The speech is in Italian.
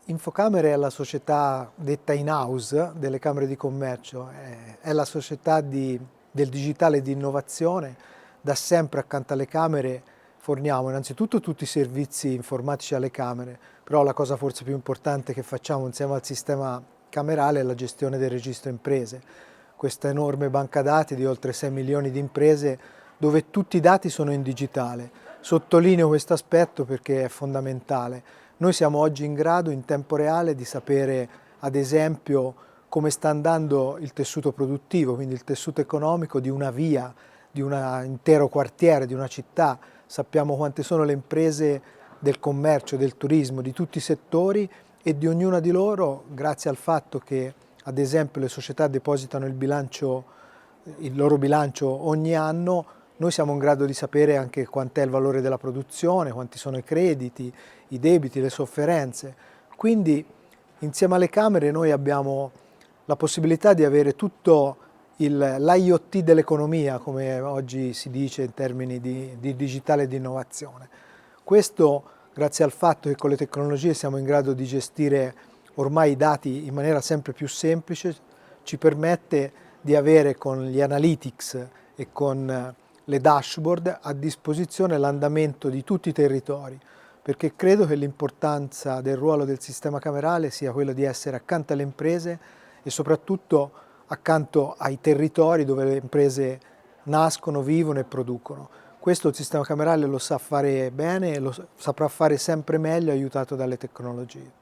Infocamere è la società detta in-house delle Camere di Commercio, è la società del digitale e di innovazione. Da sempre accanto alle Camere forniamo innanzitutto tutti i servizi informatici alle Camere, però la cosa forse più importante che facciamo insieme al sistema camerale è la gestione del registro imprese. Questa enorme banca dati di oltre 6 milioni di imprese dove tutti i dati sono in digitale. Sottolineo questo aspetto perché è fondamentale. Noi siamo oggi in grado in tempo reale di sapere, ad esempio, come sta andando il tessuto produttivo, quindi il tessuto economico di una via, di un intero quartiere, di una città. Sappiamo quante sono le imprese del commercio, del turismo, di tutti i settori e di ognuna di loro, grazie al fatto che, ad esempio, le società depositano il loro bilancio ogni anno, noi siamo in grado di sapere anche quant'è il valore della produzione, quanti sono i crediti, i debiti, le sofferenze. Quindi insieme alle Camere noi abbiamo la possibilità di avere tutto l'IoT dell'economia, come oggi si dice in termini di digitale e di innovazione. Questo grazie al fatto che con le tecnologie siamo in grado di gestire ormai i dati in maniera sempre più semplice, ci permette di avere con gli analytics e con le dashboard a disposizione l'andamento di tutti i territori, perché credo che l'importanza del ruolo del sistema camerale sia quello di essere accanto alle imprese e soprattutto accanto ai territori dove le imprese nascono, vivono e producono. Questo il sistema camerale lo sa fare bene e lo saprà fare sempre meglio aiutato dalle tecnologie.